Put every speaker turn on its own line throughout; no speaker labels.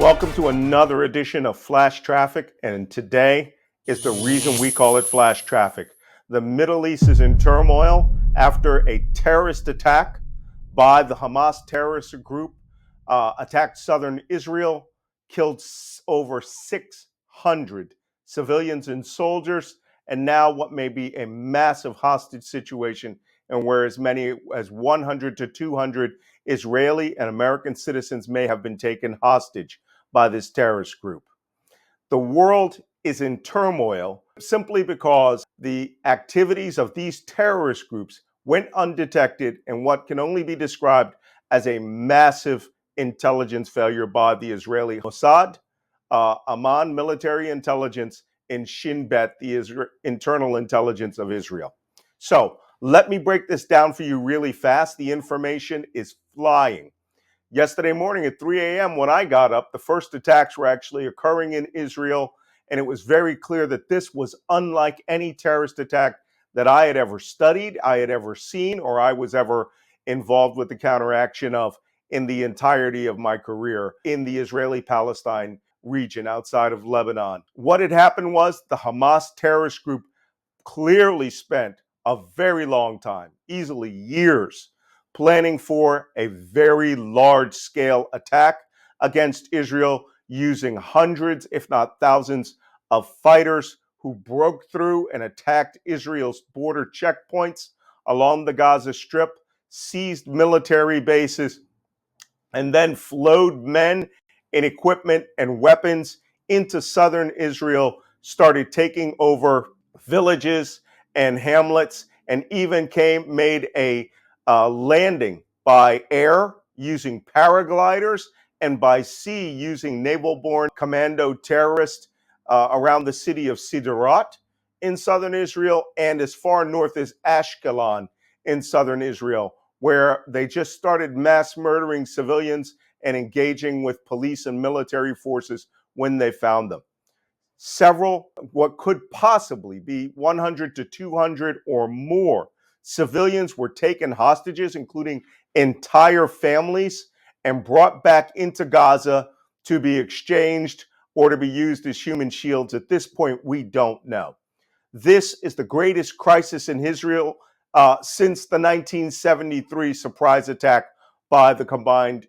Welcome to another edition of Flash Traffic, and today is the reason we call it Flash Traffic. The Middle East is in turmoil after a terrorist attack by the Hamas terrorist group attacked southern Israel, killed over 600 civilians and soldiers, and now what may be a massive hostage situation, and where as many as 100 to 200 Israeli and American citizens may have been taken hostage by this terrorist group. The world is in turmoil simply because the activities of these terrorist groups went undetected in what can only be described as a massive intelligence failure by the Israeli Mossad, Amman military intelligence, and Shin Bet, the internal intelligence of Israel. So let me break this down for you really fast. The information is flying. Yesterday morning at 3 a.m. when I got up, the first attacks were actually occurring in Israel, and it was very clear that this was unlike any terrorist attack that I had ever studied, I had ever seen, or I was ever involved with the counteraction of in the entirety of my career in the Israeli-Palestine region outside of Lebanon. What had happened was the Hamas terrorist group clearly spent a very long time, easily years, planning for a very large-scale attack against Israel using hundreds, if not thousands, of fighters who broke through and attacked Israel's border checkpoints along the Gaza Strip, seized military bases, and then flowed men and equipment and weapons into southern Israel, started taking over villages and hamlets, and even made a landing by air using paragliders and by sea using naval-borne commando terrorists around the city of Siderat in southern Israel and as far north as Ashkelon in southern Israel, where they just started mass murdering civilians and engaging with police and military forces when they found them. Several, what could possibly be 100 to 200 or more civilians were taken hostages, including entire families, and brought back into Gaza to be exchanged or to be used as human shields. At this point, we don't know. This is the greatest crisis in Israel since the 1973 surprise attack by the combined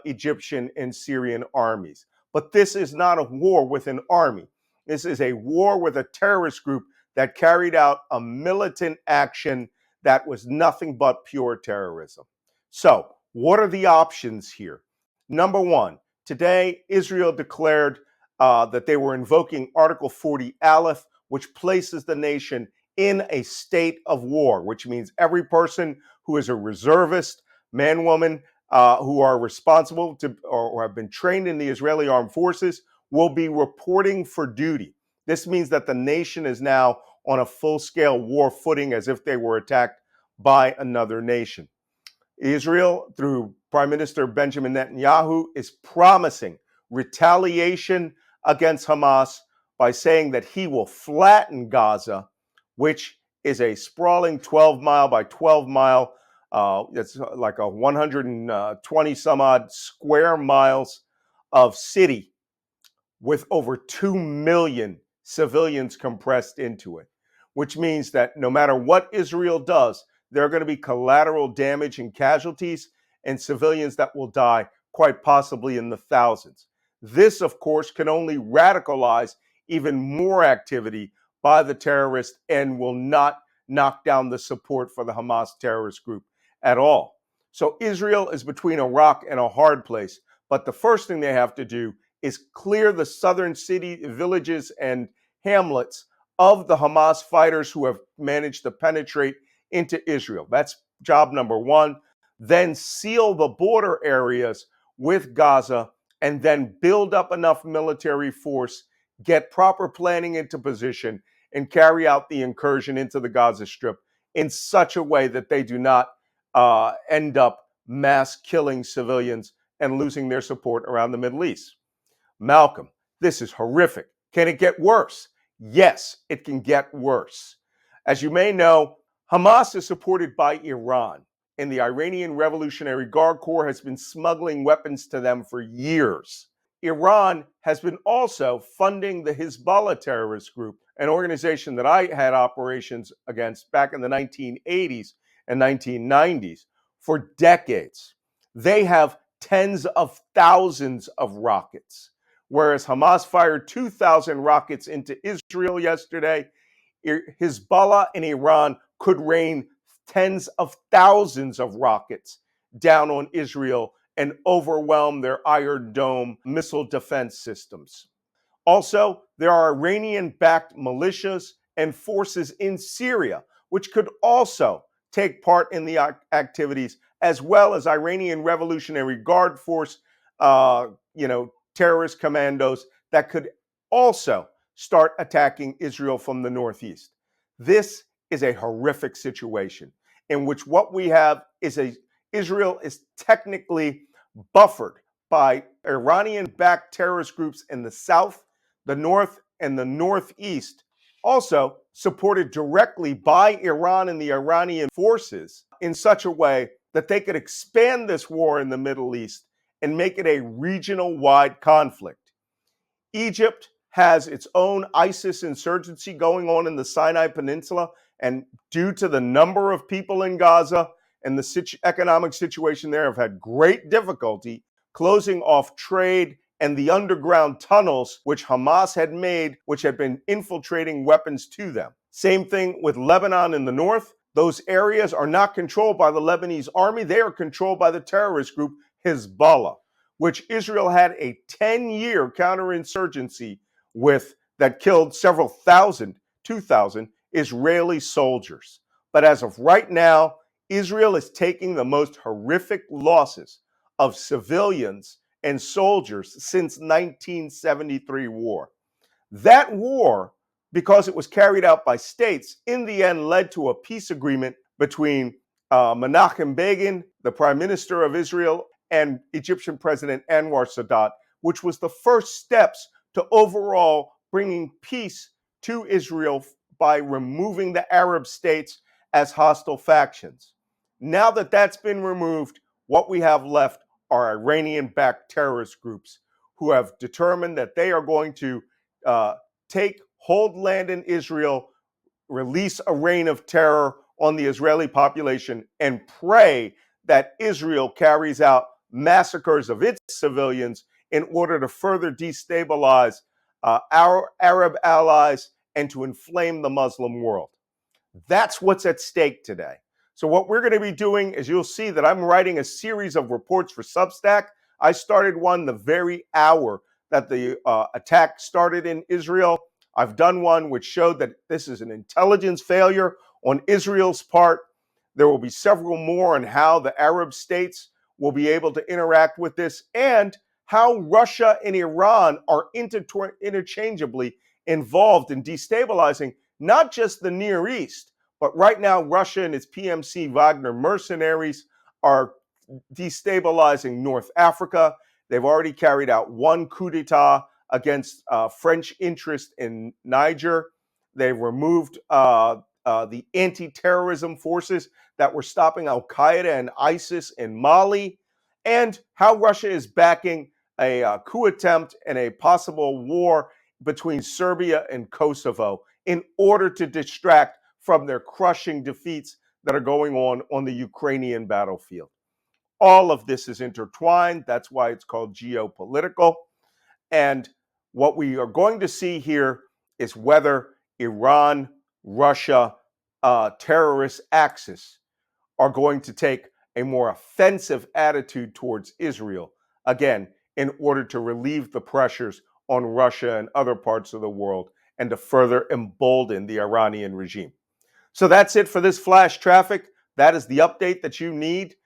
Egyptian and Syrian armies. But this is not a war with an army. This is a war with a terrorist group that carried out a militant action that was nothing but pure terrorism. So, what are the options here? Number one, today Israel declared that they were invoking Article 40 Aleph, which places the nation in a state of war, which means every person who is a reservist, man, woman, who are responsible to or have been trained in the Israeli armed forces will be reporting for duty. This means that the nation is now on a full-scale war footing as if they were attacked by another nation. Israel, through Prime Minister Benjamin Netanyahu, is promising retaliation against Hamas by saying that he will flatten Gaza, which is a sprawling 12-mile by 12-mile, it's like a 120 some odd square miles of city with over 2 million civilians compressed into it, which means that no matter what Israel does, there are going to be collateral damage and casualties and civilians that will die, quite possibly in the thousands. This, of course, can only radicalize even more activity by the terrorists and will not knock down the support for the Hamas terrorist group at all. So Israel is between a rock and a hard place, but the first thing they have to do is clear the southern city, villages, and hamlets of the Hamas fighters who have managed to penetrate into Israel. That's job number one. Then seal the border areas with Gaza, and then build up enough military force, get proper planning into position, and carry out the incursion into the Gaza Strip in such a way that they do not end up mass killing civilians and losing their support around the Middle East. Malcolm, this is horrific. Can it get worse? Yes, it can get worse. As you may know, Hamas is supported by Iran, and the Iranian Revolutionary Guard Corps has been smuggling weapons to them for years. Iran has been also funding the Hezbollah terrorist group, an organization that I had operations against back in the 1980s and 1990s for decades. They have tens of thousands of rockets, whereas Hamas fired 2,000 rockets into Israel yesterday. Hezbollah in Iran could rain tens of thousands of rockets down on Israel and overwhelm their Iron Dome missile defense systems. Also, there are Iranian backed militias and forces in Syria, which could also take part in the activities, as well as Iranian Revolutionary Guard Force, terrorist commandos that could also start attacking Israel from the northeast. This is a horrific situation in which what we have is Israel is technically buffered by Iranian-backed terrorist groups in the south, the north, and the northeast, also supported directly by Iran and the Iranian forces in such a way that they could expand this war in the Middle East and make it a regional-wide conflict. Egypt has its own ISIS insurgency going on in the Sinai Peninsula, and due to the number of people in Gaza and the economic situation there, have had great difficulty closing off trade and the underground tunnels which Hamas had made, which had been infiltrating weapons to them. Same thing with Lebanon in the north. Those areas are not controlled by the Lebanese army. They are controlled by the terrorist group Hezbollah, which Israel had a 10-year counterinsurgency with that killed several thousand, 2,000 Israeli soldiers. But as of right now, Israel is taking the most horrific losses of civilians and soldiers since 1973 war. That war, because it was carried out by states, in the end led to a peace agreement between Menachem Begin, the prime minister of Israel, and Egyptian President Anwar Sadat, which was the first steps to overall bringing peace to Israel by removing the Arab states as hostile factions. Now that that's been removed, what we have left are Iranian-backed terrorist groups who have determined that they are going to hold land in Israel, release a reign of terror on the Israeli population, and pray that Israel carries out massacres of its civilians in order to further destabilize our Arab allies and to inflame the Muslim world. That's what's at stake today. So what we're going to be doing is, you'll see that I'm writing a series of reports for Substack. I started one the very hour that the attack started in Israel. I've done one which showed that this is an intelligence failure on Israel's part. There will be several more on how the Arab states will be able to interact with this, and how Russia and Iran are interchangeably involved in destabilizing not just the Near East, but right now Russia and its PMC Wagner mercenaries are destabilizing North Africa. They've already carried out one coup d'etat against French interest in Niger. They've removed the anti-terrorism forces that were stopping Al-Qaeda and ISIS in Mali, and how Russia is backing a coup attempt and a possible war between Serbia and Kosovo in order to distract from their crushing defeats that are going on the Ukrainian battlefield. All of this is intertwined. That's why it's called geopolitical. And what we are going to see here is whether Iran, Russia, terrorist axis are going to take a more offensive attitude towards Israel, again, in order to relieve the pressures on Russia and other parts of the world and to further embolden the Iranian regime. So that's it for this flash traffic. That is the update that you need.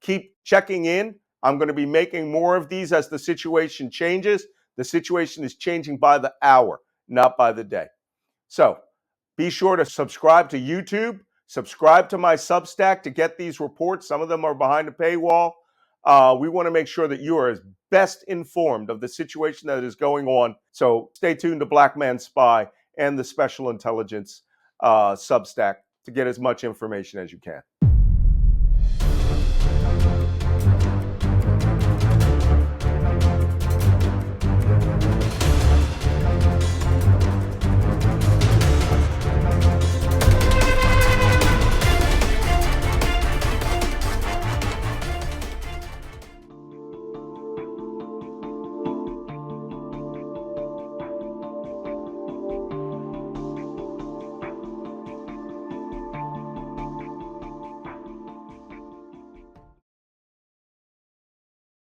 Keep checking in. I'm going to be making more of these as the situation changes. The situation is changing by the hour, not by the day. So be sure to subscribe to YouTube, subscribe to my Substack to get these reports. Some of them are behind a paywall. We want to make sure that you are as best informed of the situation that is going on. So stay tuned to Black Man Spy and the Special Intelligence Substack to get as much information as you can.